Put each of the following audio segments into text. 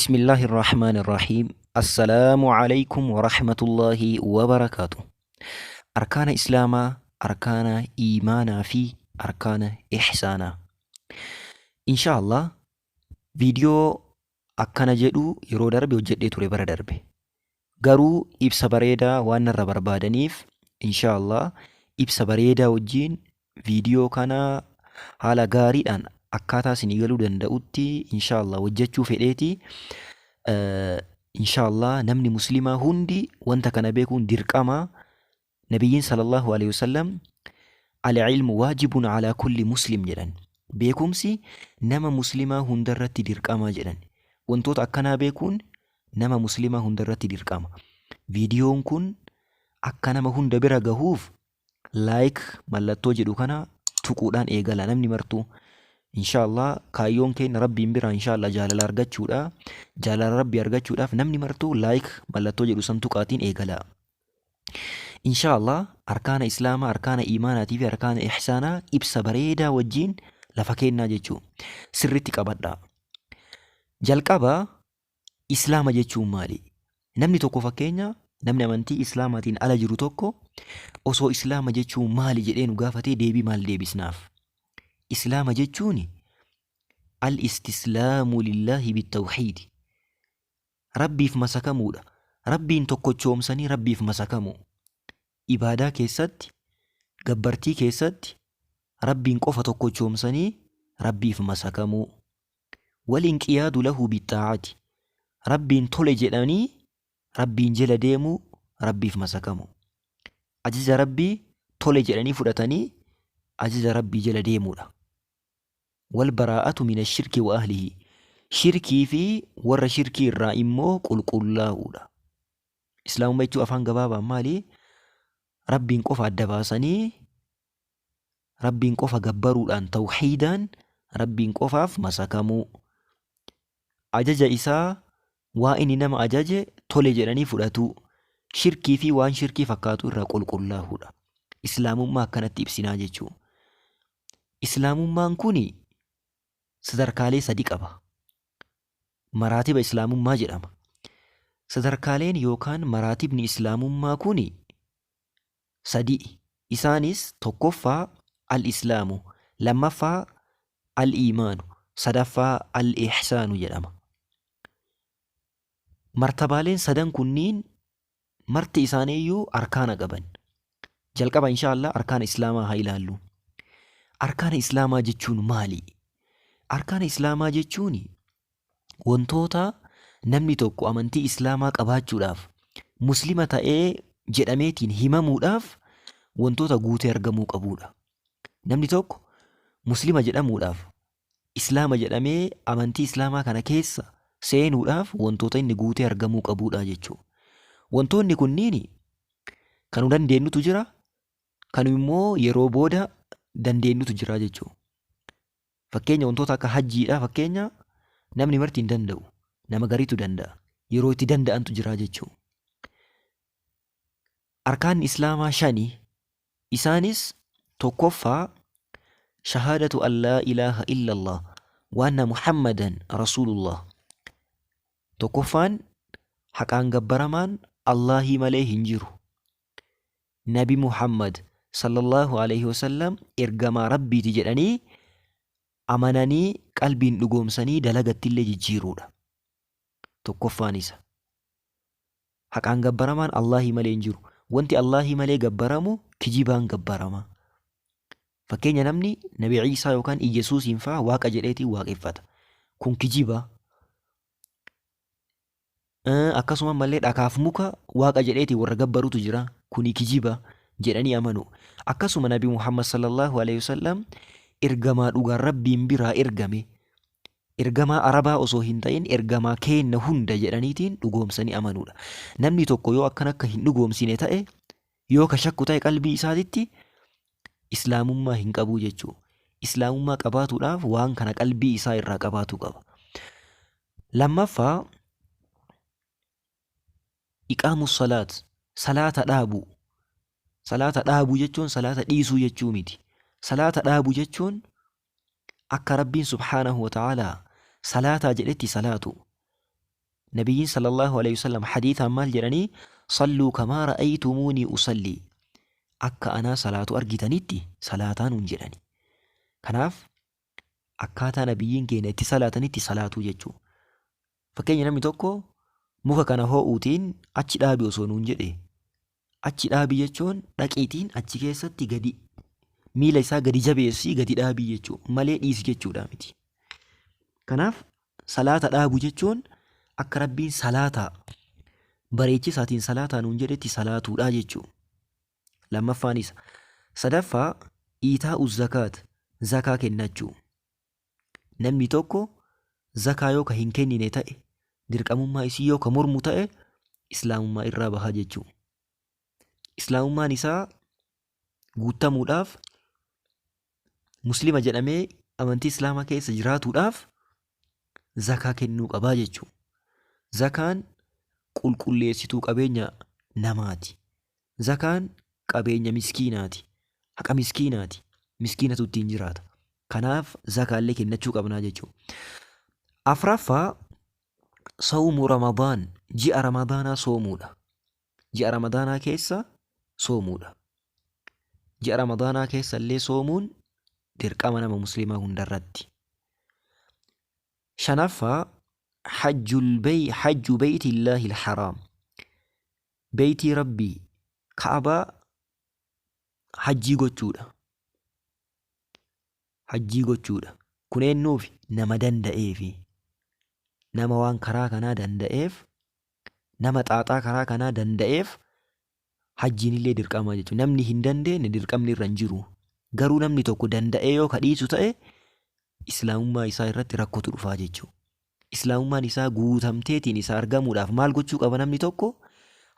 بسم الله الرحمن الرحيم. السلام عليكم ورحمة الله وبركاته. أركان إسلاما، أركان إيمانا في أركان إحسانا. إن شاء الله فيديو أكنا جدو يرو دربي وجدي توري برا دربي غرو إبسا بريدا وانا ربربادنيف. إن شاء الله إبسا بريدا وجين فيديو كان haala gaariidhaan akkaataa isinii galuu danda'utti inshaallah hojjechuu fedheeti. Inshaallah namni muslimaa hundi wanta kana beekuun dirqama. Nabiyyiin sallallahu alaihi wasallam al-ilmu waajibun alaa kulli muslim jedhan. Beekumsi nama muslimaa hundarratti dirqama jedhan. Wantoota akkanaa beekuun nama muslimaa hundarratti dirqama. Viidiyoon kun akka nama hunda bira gahuuf like mallattoo jedhu kana tuquudhaan eegala namni martuu. Inshaallah kaayyoon keenya rabbiin bira inshaallah jaalala argachuudha. Jaalala rabbii argachuudhaaf namni martuu like mallattoo jedhu san tuqaatiin eegala. Inshaallah arkaana islaamaa, arkaana iimaanaatii fi arkaana ihsaanaa ibsa bareedaa wajjiin lafa kennaa jechuu sirritti qabadhaa. Jalqaba islaama jechuun maali? Namni tokko fakkeenya namni amantii islaamaatiin ala jiru tokko osoo islaama jechuun maali jedhee nu gaafatee deebii maal deebisnaaf? Islaama jechuun al-istislaamu lillahi bitawxiidi. Rabbiif masakamuudha. Rabbiin tokkochoomsanii rabbiif masakamu. Ibaadaa keessatti, gabbartii keessatti rabbiin qofa tokkochoomsanii rabbiif masakamu. Walinqiyaadu lahu bixaa'ati. Rabbiin tole jedhanii rabbiin jala deemuu rabbiif masakamu. Ajaja rabbii tole jedhanii fudhatanii ajaja rabbii jala deemuudha. Walbaraa'atu mina shirki wa ahlihi. Shirkii fi warra shirkii irraa immoo qulqullaa'uudha. Islaamummaa jechuun afaan gabaabaan maali? Rabbiin qofa adda baasanii rabbiin qofa gabbaruudhaan tawxiidaan rabbiin qofaaf masakamuu. Ajaja isaa waa inni nama ajaje tole jedhanii fudhatu. Shirkii fi waan shirkii fakkaatu irraa qulqullaa'uudha. Islaamummaa akkanatti ibsinaa jechuudha. Islaamummaan kuni sadarkaalee sadi qaba. Maraatiba islaamummaa jedhama. Sadarkaaleen yookaan maraatibni islaamummaa kuni sadi. Isaanis tokkoffaa al-islaamu, lammaffaa al-iimaanu, sadaffaa al-ihsaanu jedhama. Martabaaleen sadan kunniin marti isaaniiyyuu arkaana qaban. Jalqaba inshaallah arkaana islaamaa haa ilaallu. Arkaana islaamaa jechuun maali? Arkaana islaamaa jechuun wantoota namni tokko amantii islaamaa qabaachuudhaaf muslima ta'ee jedhameetiin himamuudhaaf wantoota guutee argamuu qabuudha. Namni tokko muslima jedhamuudhaaf islaama jedhamee amantii islaamaa kana keessa seenuudhaaf wantoota inni guutee argamuu qabuudha jechuudha. Wantoonni kunniin kan dandeenyutu jira, kan immoo yeroo booda dandeenyutu jira jechuudha. Fakkeenya wantoota akka hajjiidha. Fakkeenya namni marti hin danda'u, nama gariitu danda'a. Yeroo itti danda'antu jira jechuudha. Arkaanni islaamaa shani. Isaanis tokkoffaa shahaadatu an laa ilaaha illallah wa anna muhammadan rasuulullah. Tokkoffaan haqaan gabbaramaan Allahii malee hin jiru. Nabi Muhammad sallallahu alaihi wasallam ergamaa rabbiiti jedhanii amananii qalbiin dhugoomsanii dalagattillee jijjiiruudha. Tokkoffaan isa. Haqaan gabbaramaan Allahii malee hin jiru. Wanti Allahii malee gabbaramu kijibaan gabbarama. Fakkeenya namni Nabi Ciisaa yookaan Iyesuusiin fa'aa waaqa jedheetiin waaqeffata. Kun kijiba. Akkasuma mallee dhakaaf muka waaqa jedheetiin warra gabbarutu jira. Kuni kijiba jedhanii amanu. Akkasuma Nabi Muhammad sallallahu alaihi wasallam ergamaa dhugaan rabbiin biraa ergame. Ergamaa arabaa osoo hin ta'in ergamaa keenna hunda jedhaniitiin dhugoomsanii amanuudha. Namni tokko yoo akkan akka hin dhugoomsine ta'e, yoo ka shakku ta'e qalbii isaatitti islaamummaa hin qabu jechuudha. Islaamummaa qabaatuudhaaf waan kana qalbii isaa irraa qabaatu qaba. Lammaffaa iqaamu salaat, salaata dhaabu. Salaata dhaabu jechuun salaata dhiisuu jechuu miti. Salaata dhaabu jechuun akka rabbiin subhaanahu wa ta'aalaa salaataa jedhetti salaatu. Nabiyyiin sallallahu alayhi wasallam hadiisaan maal jedhanii salluu kamaa ra'aytumuunii usallii akka anaa salaatu argitanitti salaataa nuun jedhani. Kanaaf akkaataa nabiyyiin keenya itti salaatanitti salaatuu jechuu. Fakkeenya namni tokko muka kana hoo'uutiin achi dhaabi osoo nuun jedhe achi dhaabii jechuun dhaqiitiin achi keessatti gadi miila isaa gadi jabeessii gadi dhaabii jechuu malee dhiisi jechuudha miti. Kanaaf salaata dhaabu jechuun akka rabbiin salaataa bareechisaatiin salaataa nuun jedhetti salaatuudha jechuu. Lammaffaan isa. Sadaffaa iitaa'u zakaat zakaa kennachuu. Namni tokko zakaa yoo ka hin kennine ta'e dirqamummaa isii yoo ka mormu ta'e islaamummaa irraa bahaa jechuu. Islaamummaan isaa guutamuudhaaf muslima jedhamee amantii islaamaa keessa jiraatuudhaaf zakaa kennuu qabaa jechuu. Zakaan qulqulleessituu qabeenya namaati. Zakaan qabeenya miskiinaati. Haqa miskiinaati. Miskiinatu ittiin jiraata. Kanaaf zakaallee kennachuu qabnaa jechuu. Afraffaa sawmu ramadaan ji'a ramadaanaa soomuudha. Ji'a ramadaanaa keessa soomuudha. Ji'a ramadaanaa keessa illee soomuun dirqama nama muslimaa hundarratti. Shanaffaa hajju beeytillaahi alharaam. Beeytii rabbii ka'abaa hajjii gochuudha. Hajjii gochuudha. Kun eenyuuf nama danda'eefi nama waan karaa kanaa danda'eef nama xaaxaa karaa kanaa danda'eef hajjiin illee dirqama jechuudha. Namni hin dandeenye dirqamni irra hin jiru. Garuu namni tokko danda'ee yoo kadhiisu ta'e islaamummaa isaa irratti rakkootu dhufaa jechuudha. Islaamummaan isaa guutamteetiin isaa argamuudhaaf maal gochuu qaba namni tokko?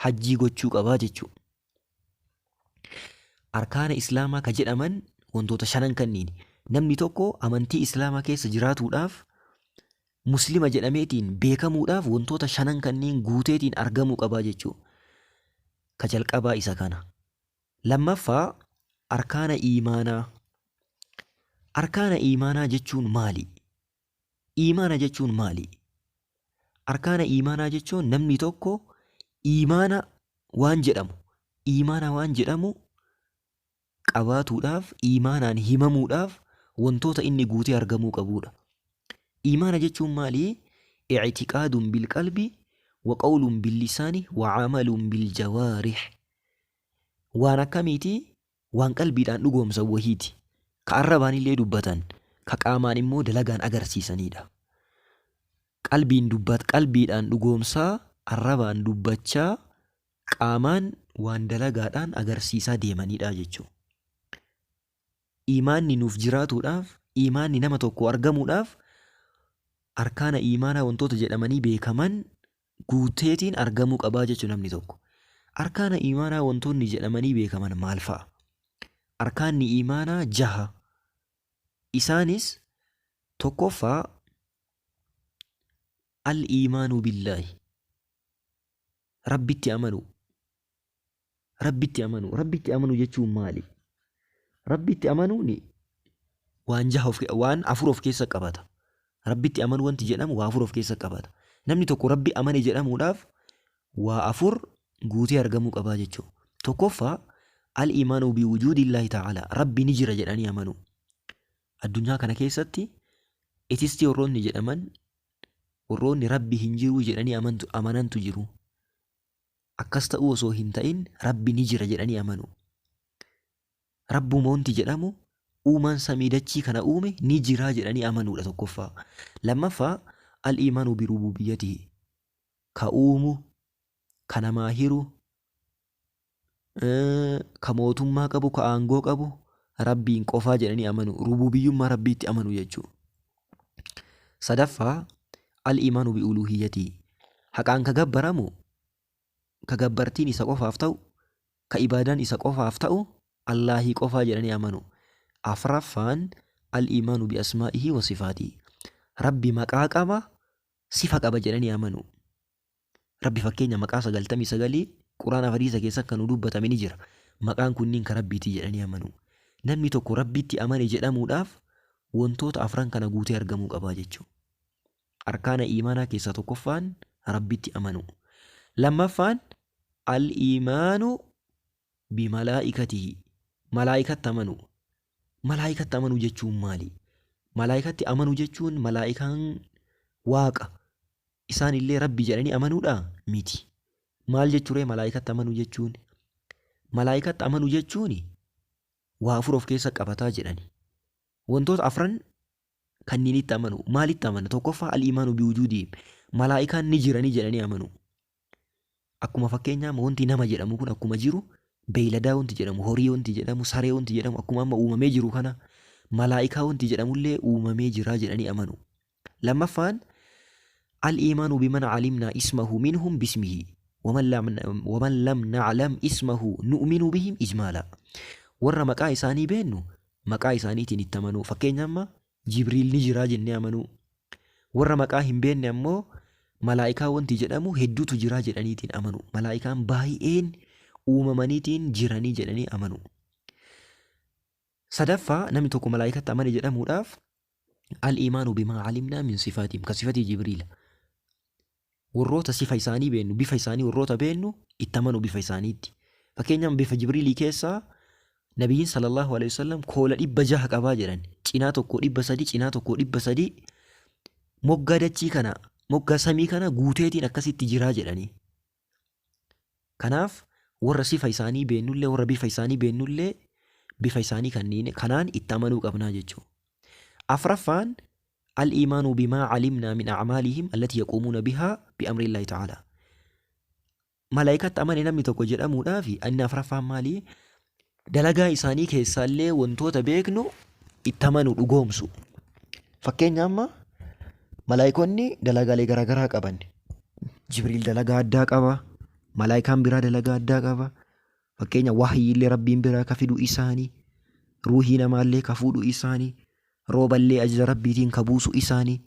Hajjii gochuu qabaa jechuudha. Arkaana islaamaa ka jedhaman wantoota shanan kanniini. Namni tokko amantii islaamaa keessa jiraatuudhaaf muslima jedhameetiin beekamuudhaaf wantoota shanan kanniin guuteetiin argamuu qabaa jechuudha. Ka jalqabaa isa kana. Lammaffaa arkaana iimaanaa. Arkaana iimaanaa jechuun maali? Iimaana jechuun maali? Arkaana iimaanaa jechuun namni tokko iimaana waan jedhamu qabaatuudhaaf iimaanaan himamuudhaaf wantoota inni guutee argamuu qabuudha. Iimaana jechuun maali? I'tiqaadun bilqalbi wa qawlun billisaani wa camalun biljawaarih. Waan akkamiiti? Waan qalbiidhaan dhugoomsan wahiiti. Ka arrabaan illee dubbatan, ka qaamaan immoo dalagaan agarsiisanidha. Qalbiidhaan dhugoomsaa, arrabaan dubbachaa, qaamaan waan dalagaadhaan agarsiisaa deemanidha jechuudha. Iimaanni nuuf jiraatuudhaaf, iimaanni nama tokko argamuudhaaf, arkaana iimaanaa wantoota jedhamanii beekaman guuteetiin argamuu qabaa jechuudha namni tokko. Arkaana iimaanaa wantoonni jedhamanii beekaman maal fa'a? Arkaanni iimaanaa 6. Isaanis tokkoffaa al-iimaanu billaahi. Rabbitti amanuu. Rabbitti amanuu jechuun maali? Rabbitti amanuun waan 4 of keessa qabata. Rabbitti amanuu wanti jedhamu waa 4 of keessa qabata. Namni tokko rabbi amane jedhamuudhaaf waa 4 guutee argamuu qabaa jechuudha. Tokkoffaa al-iimaanu biwujuudillaahi ta'ala. Rabbi ni jira jedhanii amanuu. Addunyaa kana keessatti etiistii warroonni jedhaman warroonni rabbi hin jiru jedhanii amanantu jiru. Akkas ta'uu osoo hin ta'in rabbi ni jira jedhanii amanu. Rabbuma wanti jedhamu uumaan samii dachii kana uume ni jira jedhanii amanuudha tokkoffaa. Lammaffaa al-iimaanu birububiyyatihi. Ka uumu, ka namaa hiru, ka mootummaa qabu, ka aangoo qabu rabbiin qofaa jedhanii amanu. Rububiyyummaa rabbiitti amanu jechuudha. Sadaffaa al-iimaanu biuluhiyyatihi. Haqaan ka gabbaramu, ka gabbartiin isa qofaaf ta'u, ka ibaadaan isa qofaaf ta'u Allaahii qofaa jedhanii amanu. Afraffaan al-iimaanu biasmaa'ihi wa sifaatihi. Rabbi maqaa qaba, sifa qaba jedhanii amanu. Rabbi fakkeenya maqaa 99 Quraana hadiisa keessa kan dubbatame ni jira. Maqaan kunniin ka rabbiiti jedhanii amanu. Namni tokko rabbitti amane jedhamuudhaaf wantoota 4 kana guutee argamuu qabaa jechuudha. Arkaana iimaanaa keessaa tokkoffaan rabbitti amanuu. Lammaffaan al-iimaanu bimalaa'ikatihi, malaa'ikatti amanuu. Malaa'ikatti amanuu jechuun maali? Malaa'ikatti amanuu jechuun malaa'ikaan waaqa isaan illee rabbi jedhanii amanuudhaa miti. Maal jechuuree malaa'ikatti amanuu jechuun? Malaa'ikatti amanuu jechuun waa afur of keessa qabataa jedhani. Wantoota afran kanneen itti amanu maalitti amana? Tokkoffaa al-iimaanu biwujuudihim, malaa'ikaan ni jiranii jedhanii amanu. Akkuma fakkeenyaa wanti nama jedhamu kun akkuma jiru beeyladaa wanti jedhamu, horii wanti jedhamu, saree wanti jedhamu akkuma amma uumamee jiru kana malaa'ikaa wanti jedhamullee uumamee jira jedhanii amanu. Lammaffaan al-iimaanu biman calimnaa ismahu minhum bismihi waman lam naclam ismahu nu'minu bihim ijmaala. Warra maqaa isaanii beennu maqaa isaaniitiin itti amanuu. Fakkeenya amma Jibriil ni jiraa jennee amanuu. Warra maqaa hin beenne ammoo malaa'ikaa wanti jedhamu hedduutu jiraa jedhaniitiin amanuu. Malaa'ikaan baay'een uumamaniitiin jiranii jedhanii amanuu. Sadaffaa namni tokko malaa'ikatti amane jedhamuudhaaf al-iimaanu bimaa calimnaa min sifaatihim ka sifatii Jibriila. Warroota sifa isaanii beennu, bifa isaanii warroota beennu itti amanu bifa isaaniitti. Fakkeenyaaf bifa Jibriilii keessaa Nabiyyiin sallallahu alaihi wasallam koola 600 qabaa jedhan. Cinaa tokko 300, cinaa tokko 300 moggaa dachii kana, moggaa samii kana guuteetiin akkasitti jiraa jedhanii. Kanaaf warra sifa isaanii beennullee, warra bifa isaanii beennullee bifa isaanii kanaan itti amanuu qabnaa jechuudha. Afraffaan al-iimaanu bimaa calimnaa min acmaalihim allatii yaquumuuna bihaa bi'amri Illaahi ta'aalaa. Malaa'ikatti amane namni tokko jedhamuudhaaf inni afraffaan maalii? Dalagaa isaanii keessaallee wantoota beeknu itti amanuu dhugoomsu. Fakkeenya amma malaa'ikonni dalagaalee garaagaraa qaban. Jibriil dalagaa addaa qaba. Malaa'ikaan biraa dalagaa addaa qaba. Fakkeenya wahyiillee rabbiin biraa ka fidu isaanii, ruuhii namaallee ka fuudhu isaanii, rooballee ajaja rabbiitiin ka buusu isaanii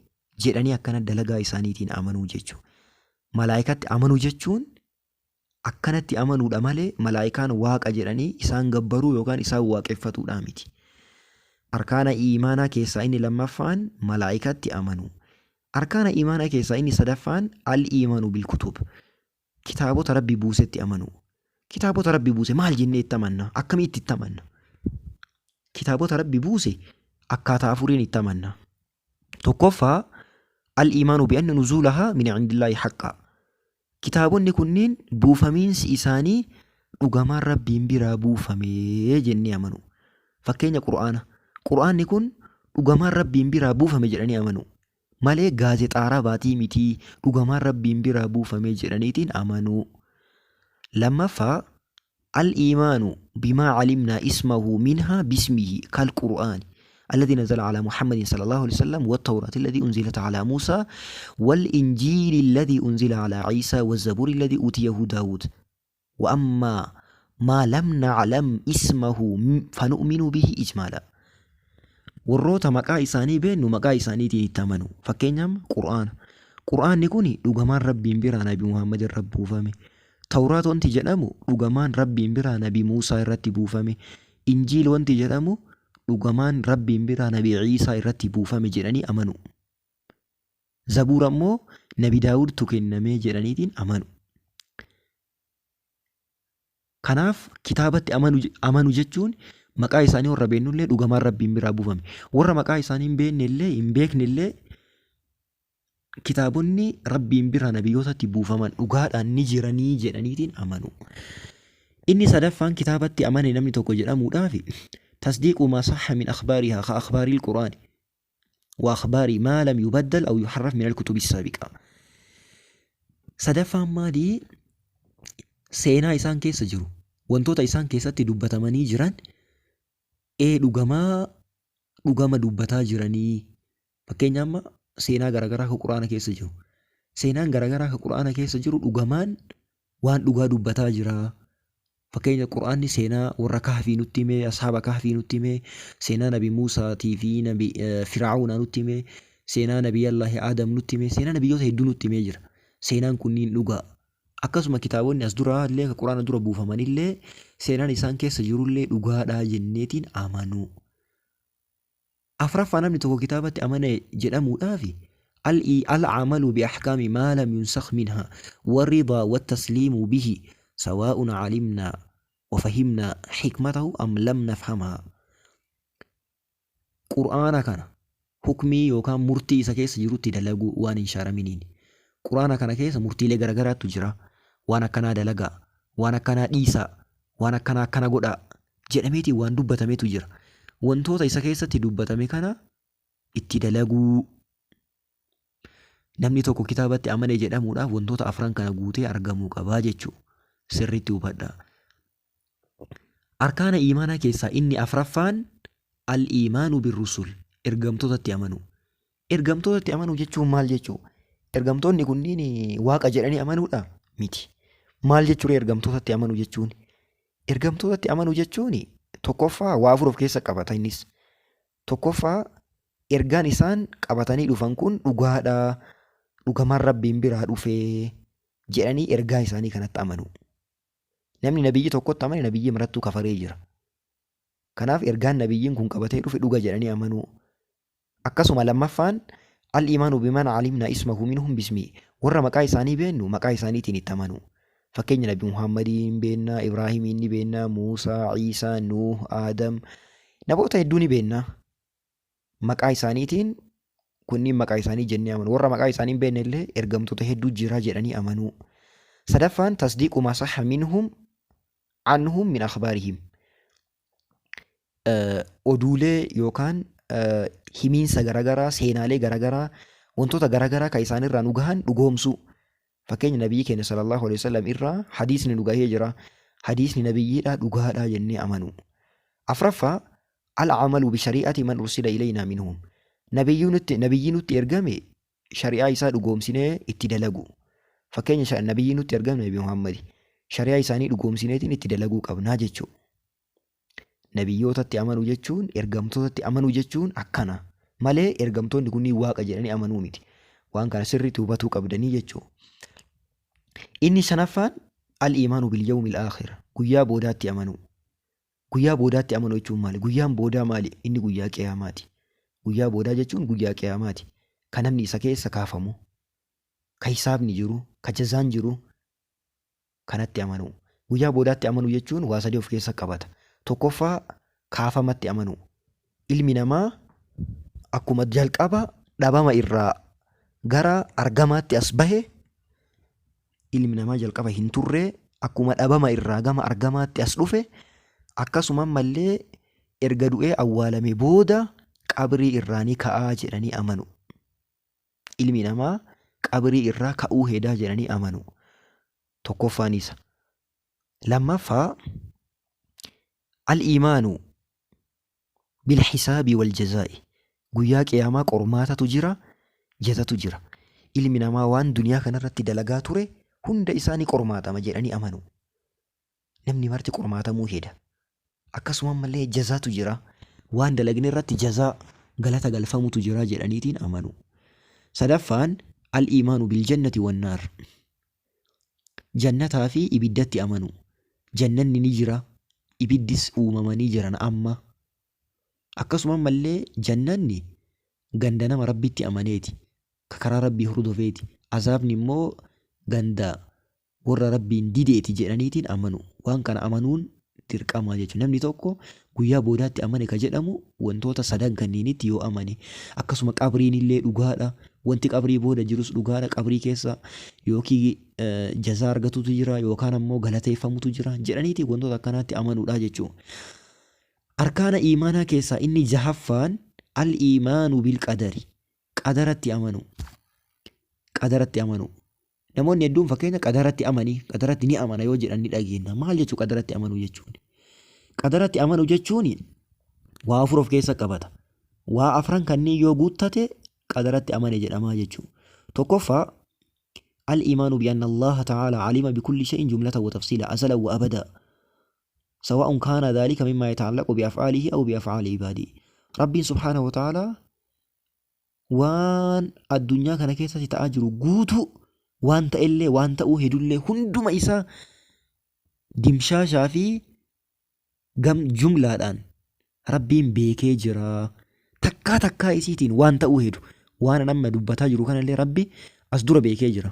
jedhanii akkana dalagaa isaaniitiin amanuu jechuudha. Malaa'ikatti amanuu jechuun akkanatti amanuudha malee malaa'ikaan waaqa jedhanii isaan gabbaruu yookaan isaan waaqeffatuudha miti. Arkaana iimaanaa keessaa inni lammaffaan malaa'ikatti amanuu. Arkaana iimaanaa keessaa inni sadaffaan al-iimaanu bilkutub. Kitaabota rabbi buusetti amanuu. Kitaabota rabbi buuse maal jennee itti amanna? Akkamitti itti amanna? Kitaabota rabbi buuse akkaataa afuriin itti amanna. Tokkoffaa al-iimaanu bi'anna nuzuulahaa min indillaahi haqqaa. Kitaabonni kunniin buufamiinsi isaanii dhugamaan rabbiin biraa buufamee jennee amanu. Fakkeenya Qur'aana. Qur'aanni kun dhugamaan rabbiin biraa buufame jedhanii amanu. Malee gaazexaaraa baatii mitii dhugamaan rabbiin biraa buufame jedhaniitiin amanu. Lammaffaa al-iimaanu bimaa calimnaa ismahu minhaa bismihi kal-Qur'aan الذي نزل على محمد صلى الله عليه وسلم والتوراة الذي أنزلت على موسى والإنجيل الذي أنزل على عيسى والزبور الذي أوتيه داود وأما ما لم نعلم اسمه فنؤمن به إجمالا. warroota maqaa isaanii beennu maqaa isaaniitiin itti amanu. Fakkeenyaaf Qur'aan kuni dhugamaan rabbiin biraa Nabi Muhammad irra buufame. Tawraat wanti jedhamu dhugamaan rabbiin biraa Nabi Muusaa irratti buufame. Injiil wanti jedhamu dhugamaan rabbiin biraa Nabi Ciisaa irratti buufame jedhanii amanu. Zabuur ammoo Nabi Daawudtu kennamee jedhaniitiin amanu. Kanaaf kitaabatti amanu jechuun maqaa isaanii warra beennullee dhugamaan rabbiin biraa buufame. Warra maqaa isaanii hin beeknellee kitaabonni rabbiin biraa nabiyyootatti buufaman dhugaadhaan ni jiranii jedhaniitiin amanu. Inni sadaffaan kitaabatti amane namni tokko jedhamuudhaaf تصديق ما صح من أخبارها كأخبار القرآن وأخبار ما لم يبدل أو يحرف من الكتب السابقة. سدفا مالي سينا إسان كيس جرو وانتوتا إسان كيسات دبتماني جران dhugama dubbataa jiranii. Fakkeenyaaf amma seenaa garaagaraa kan Qur'aana keessa jiru. Seenaan garaagaraa kan Qur'aana keessa jiru dhugamaan waan dhugaa dubbataa jira. Fakkeenya Qur'aanni seenaa warra Kahfii nutti himee, ashaaba Kahfii nutti himee, seenaa Nabi Muusaatii fi Nabi Firaa'uunaa nutti himee, seenaa Nabi Allaahi Aadam nutti himee, seenaa nabiyyoota hedduu nutti himee jira. Seenaan kunniin dhugaa. Akkasuma kitaabonni as duraa illee kan Qur'aana dura buufamanillee seenaan isaan keessa jirullee dhugaadhaa jenneetiin amanu. Afraffaa namni tokko kitaabatti amane jedhamuudhaaf العمل بأحكام ما لم ينسخ منها والرضا والتسليم به سواء علمنا وفهمنا حكمته أم لم نفهمها. قرآن كان حكمي يوكان مرتي إسا كيس جروتي دلقو وان انشار منين. قرآن كان كيس مرتي لغرغرات تجرى وانا كان دلقا وانا كان إيسا وانا كان قدا jedhameeti waan dubbatametu jira. Wantoota isa keessatti dubbatame kana itti dalaguu. Namni tokko kitaabatti amane jedhamuudhaaf wantoota afran kana guutee argamuu qabaa jechuudha. Sirriitti hubadhaa. Arkaana iimaanaa keessaa inni afraffaan al-iimaanu birrusul, ergamtootatti amanuu. Ergamtootatti amanuu jechuun maal jechuudha? Ergamtoonni kunniin waaqa jedhanii amanuudha miti. Maal jechuudha ergamtootatti amanuu jechuun? Ergamtootatti amanuu jechuun tokkoffaa waa afur of keessa qabata innis. Tokkoffaa ergaan isaan qabatanii dhufan kun dhugaadha, dhugamaan rabbiin biraa dhufee jedhanii ergaa isaanii kanatti amanu. Namni nabiyyi tokkotti amane nabiyyi marattuu kafaree jira. Kanaaf ergaan nabiyyiin kun qabatee dhufe dhuga jedhanii amanuu. Akkasuma lammaffaan al-iimaanu biman alimna ismahu minhum bismi, warra maqaa isaanii beennu maqaa isaaniitiin itti amanuu. Fakkeenya Nabi Muhammadiin beennaa, Ibraahimiin ni beennaa, Muusaa, Ciisaa, Nuuh, Aadam, namoota hedduu ni beennaa. Maqaa isaaniitiin kunniin maqaa isaanii jennee amanu. Warra maqaa isaanii hin beekne illee ergamtoota hedduu jira jedhanii amanuu. Sadaffaan tasdiiqu maa sahha minhum anhum min akhbaarihim. Oduulee yookaan himiinsa garaagaraa, seenaalee garaagaraa, wantoota garaagaraa kan isaanirraa nu gahan dhugoomsuu. Fakkeenya nabiyyi keenya sallallahu alaihi wasallam irraa hadiisni nu gahee jira. Hadiisni nabiyyiidhaa dhugaadhaa jennee amanuu. Afraffaa al-amalu bishari'ati man ursila ilaynaa minhum. Nabiyyi nutti ergame shari'aa isaa dhugoomsinee itti dalagu. Fakkeenya nabiyyi nutti ergame Nabi Muhammad shari'aa isaanii dhugoomsineetiin itti dalaguu qabnaa jechuudha. Nabiyyootatti amanuu jechuun, ergamtootatti amanuu jechuun akkana malee ergamtoonni kunniin waaqa jedhanii amanuu miti. Waan kana sirriitti hubatuu qabdanii jechuudha. Inni shanaffaan al-iimaanu bil-yawmil aakhir, guyyaa boodaatti amanuu. Guyyaa boodaatti amanuu jechuun maali? Guyyaan boodaa maali? Inni guyyaa qiyaamaati. Guyyaa boodaa jechuun guyyaa qiyaamaati. Kan namni isa keessa kaafamu, ka hisaabni jiru, ka jazaan jiru kanatti amanuu. Guyyaa boodaatti amanuu jechuun waa sadii of keessa qabata. Tokkoffaa kaafamatti amanuu. Ilmi namaa akkuma jalqaba dhabama irraa gara argamaatti as bahe, ilmi namaa jalqaba hin turree akkuma dhabama irraa gama argamaatti as dhufe, akkasuma mallee erga du'ee awwaalame booda qabrii irraa ni ka'aa jedhanii amanu. Ilmi namaa qabrii irraa ka'uu hedaa jedhanii amanu. Tokkoffaan isa. Lammaffaa al-iimaanu bil-hisaabi wal-jazaa'i. Guyyaa qiyaamaa qormaatatu jira, jazatu jira. Ilmi namaa waan duniyaa kanarratti dalagaa ture hunda isaanii qormaatama jedhanii amanu. Namni marti qormaatamuu heda. Akkasuma mallee jazaatu jira. Waan dalagne irratti jazaa galata galfamutu jira jedhaniitiin amanu. Sadaffaan al-iimaanu bil-jannati wan-naar. Jannataa fi ibiddatti amanu. Jannanni ni jira, ibiddis uumamanii jiran amma. Akkasuma mallee jannanni ganda nama rabbitti amaneeti, ka karaa rabbii hordofeeti. Azaabni immoo ganda warra rabbiin dideeti jedhaniitiin amanu. Waan kana amanuun dirqama jechuudha. Namni tokko guyyaa boodaatti amane ka jedhamu wantoota sadan kanneenitti yoo amane. Akkasuma qabriin illee dhugaadha. Wanti qabrii booda jirus dhugaadha. Qabrii keessa yookiin jazaa argatutu jira yookaan ammoo galateeffamutu jira jedhaniitiin wantoota akkanaatti amanuudha jechuudha. Arkaana iimaanaa keessaa inni jahaffaan al-iimaanu bil-qadari. Qadaratti amanu. Qadaratti amanu. Namoonni hedduun fakkeenya qadaratti amanii, qadaratti ni amana yoo jedhan ni dhageenya. Maal jechuun qadaratti amanuu jechuun? Qadaratti amanuu jechuun waa afur of keessa qabata. Waa afran kanneen yoo guuttate qadaratti amane jedhamaa jechuudha. Tokkoffaa al-iimaanu bi-anna Allah ta'ala alima bikulli shay'in jumlatan wa tafsiila azalan wa abada. سواء كان ذلك مما يتعلق بأفعاله أو بأفعال عباده. ربي سبحانه وتعالى وان الدنيا كان كيسا تتأجر قوتو وان تألي وان تأوهد اللي هندما إسا دمشاشا في جملة الآن ربي بيكي جرا تكا تكا إسيتين وان تأوهد waan nama dubbataa jiru kanallee rabbi as dura beekee jira.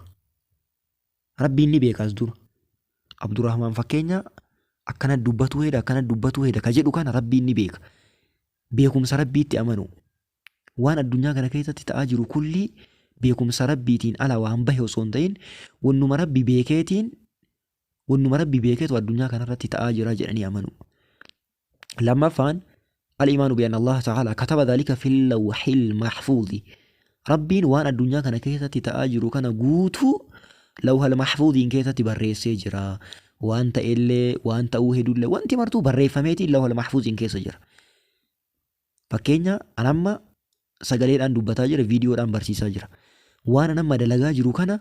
Rabbiin ni beeka as dura. Abdurrahmaan fakkeenya akkana dubbatu heeda ka jedhu kana rabbiin ni beeka. Beekumsa rabbiitti amanu. Waan addunyaa kana keessatti ta'aa jiru kulli beekumsa rabbiitiin ala waan bahe osoo hin ta'in wannuma rabbi beekeetu addunyaa kanarratti ta'aa jira jedhanii amanu. Lammaffaan الإيمان بأن الله تعالى كتب ذلك في اللوح المحفوظ. ربين وان الدنيا كان كيسة تأجر كان قوتو لوح المحفوظ كيسة بريسي جرا وانت إلي وانت أوهد اللي وانت مرتو بري فميتي لوح المحفوظ كيسة جرا. فكينيا أنما سجلين أن دبتا جرا فيديو أن برسيسا جرا وانا نما دلقا جرو كان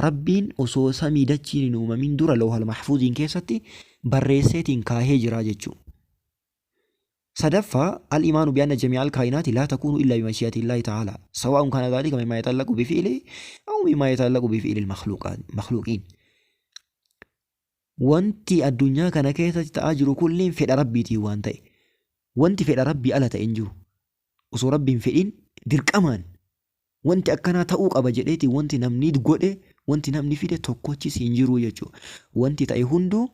ربين أسو سامي دجين نوما من دور لوح المحفوظ كيسة بريسي تنكاهي جرا جتشو. صدفة الإيمان بأن جميع الكائنات لا تكون إلا بمشيئة الله تعالى سواء كان ذلك مما يتعلق بفعله أو مما يتعلق بفعل المخلوقين. وانتي الدنيا كان كيسة تأجر كل فعل ربي وانتي وانتي فعل ربي ألا تنجو وصو ربي فعل درك أمان وانتي أكنا تأوق أبجدتي وانتي نمني دقوده وانتي نمني فيده توقوتي سينجرو يجو وانتي تأيهندو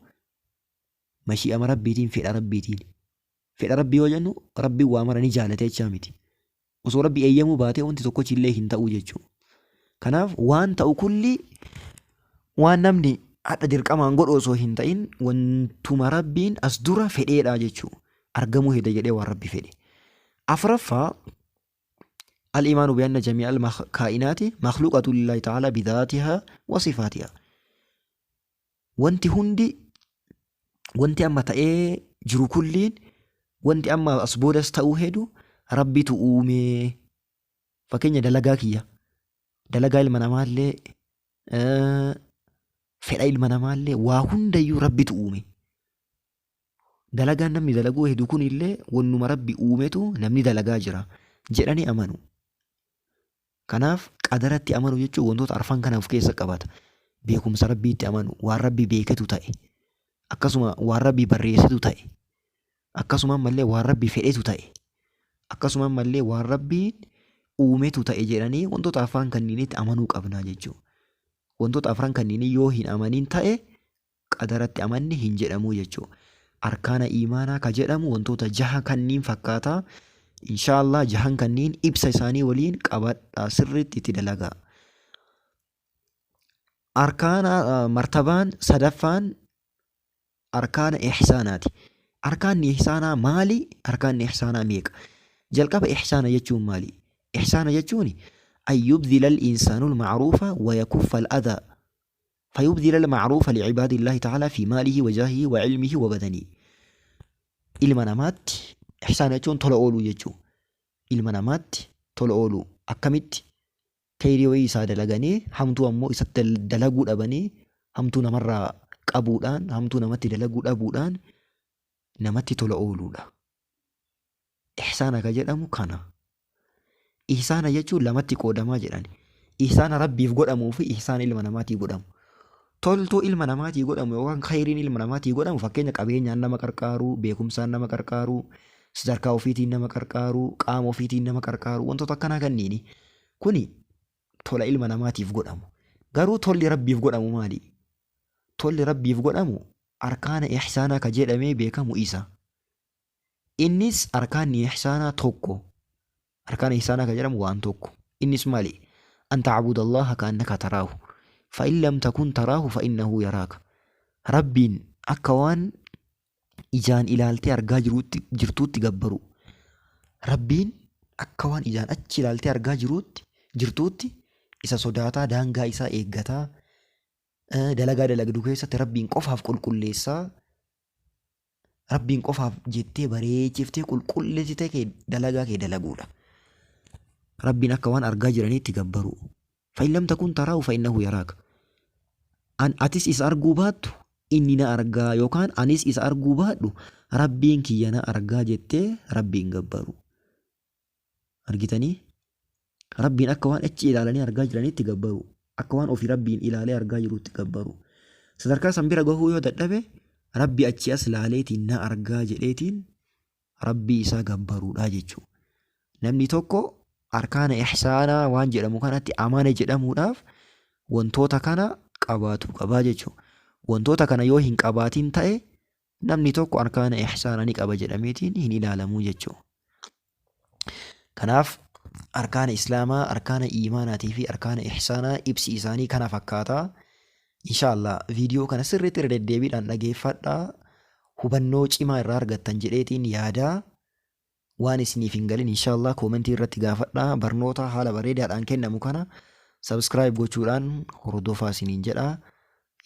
مشيئة ربي فعل ربي fedha rabbii yoo jennu rabbii waa mara ni jaalate jechaa miti. Osoo rabbii eeyyamuu baatee wanti tokkochi illee hin ta'u jechuudha. Kanaaf waan ta'u kulli waan namni hadha dirqamaan godhu osoo hin ta'in wantuma rabbiin as dura fedheedha jechuudha. Argamuu heda jedhee waan rabbi fedhe. Afraffaa الإيمان بأن جميع الكائنات مخلوقة لله تعالى بذاتها وصفاتها. wanti hundi wanti amma ta'ee jiru kulliin wanti amma as boodas ta'uu hedu rabbitu uume. Fakkeenya dalagaa kiyya dalagaa ilma namaallee fedha ilma namaallee waa hundayyuu rabbitu uume. Dalagaan namni dalaguu hedu kunillee wannuma rabbi uumetu namni dalagaa jira jedhanii amanu. Kanaaf qadaratti amanu jechuun wantoota arfan kana of keessa qabata. Beekumsa rabbiitti amanu waan rabbi beeketu ta'e akkasuma waan rabbi barreessitu ta'e akkasuma mallee waan rabbi fedhetu ta'e akkasuma mallee waan rabbi uumetu ta'e jedhanii wantoota afran kanniinitti amanuu qabna jechuudha. Wantoota afran kanniini yoo hin amanin ta'e qadaratti amanni hin jedhamu jechuudha. Arkaana iimaanaa ka jedhamu wantoota jaha kanniin fakkaataa. Inshaallah jahan kanniin ibsa isaanii waliin qabadhaa sirriitti itti dalagaa. Arkaana martabaan sadaffaan arkaana ihsaanaati. Arkaanni ihsaanaa maali? Arkaanni ihsaanaa meeqa? Jalqaba ihsaana jechuun maali? Ihsaana jechuun an yubdila al-insaanu al-macruufa wa yakuffa al-adhaa fayubdila al-macruufa licibaadi illaahi ta'aalaa fi maalihi wa jaahihi wa cilmihi wa badanihi. Ilma namaatti ihsaana jechuun tola ooluu jechuudha. Ilma namaatti tola ooluu akkamitti? Khayrii wayii isaa dalaganii hamtuu ammoo isatti dalaguu dhabanii hamtuu namarraa qabuudhaan hamtuu namatti dalaguu dhabuudhaan namatti tola ooluudha. Ihsaana ka jedhamu kana. Ihsaana jechuun lamatti qoodamaa jedhani. Ihsaana rabbiif godhamuu fi ihsaana ilma namaatii godhamu. Toltuu ilma namaatii godhamu yookaan khayriin ilma namaatii godhamu fakkeenya qabeenyaan nama qarqaaruu, beekumsaan nama qarqaaruu, sadarkaa ofiitiin nama qarqaaruu, qaama ofiitiin nama qarqaaruu wantoota akkanaa kanniini. Kuni tola ilma namaatiif godhamu. Garuu tolli rabbiif godhamu maali? Tolli rabbiif godhamu arkaana ihsaanaa ka jedhamee beekamu isa. Innis arkaanni ihsaanaa tokko. Arkaana ihsaanaa ka jedhamu waan tokko. Innis maali? An ta'buda Allaha ka'annaka taraahu. Fa'in lam takun taraahu fa'innahu yaraaka. Rabbiin akka waan ijaan ilaaltee argaa jirtuutti gabbaru. Rabbiin akka waan ijaan achi ilaaltee argaa jirtuutti isa sodaataa daangaa isaa eeggataa dalagaa dalagdu keessatti rabbiin qofaaf qulqulleessaa rabbiin qofaaf jettee bareechiftee qulqulleessitee dalagaa kee dalaguudha. Rabbiin akka waan argaa jiraniitti gabbaru. Fa'in lam takun taraahu fa'innahu yaraaka. Atis isa arguu baattu inni na argaa yookaan anis isa arguu baadhu rabbiin kiyya na argaa jettee rabbiin gabbaru. Argitanii? Rabbiin akka waan achi ilaalanii argaa jiranitti gabbaru. Akka waan ofii rabbiin ilaalee argaa jirutti gabbaru. Sadarkaa san bira gahuu yoo dadhabe rabbi achi as laaleetiin na argaa jedheetiin rabbii isaa gabbaruudha jechuudha. Namni tokko arkaana ihsaanaa waan jedhamu kanatti amane jedhamuudhaaf wantoota kana qabaatu qabaa jechuudha. Wantoota kana yoo hin qabaatin ta'e namni tokko arkaana ihsaanaa ni qaba jedhameetiin hin ilaalamu jechuudha. Kanaaf arkaana islaamaa, arkaana iimaanaatii fi arkaana ihsaanaa ibsi isaanii kana fakkaata. Inshaallah viidiyoo kana sirriitti irra deddeebiidhaan dhageeffadhaa. Hubannoo cimaa irraa argattan jedheetiin yaadaa. Waan isiniif hin galin inshaallah koomentii irratti gaafadhaa. Barnoota haala bareedaadhaan kennamu kana subscribe gochuudhaan hordofaa isiniin jedhaa.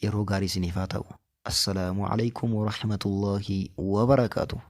Yeroo gaarii isiniif haa ta'u. Assalaamu alaykum wa rahmatullahi wa barakaatuh.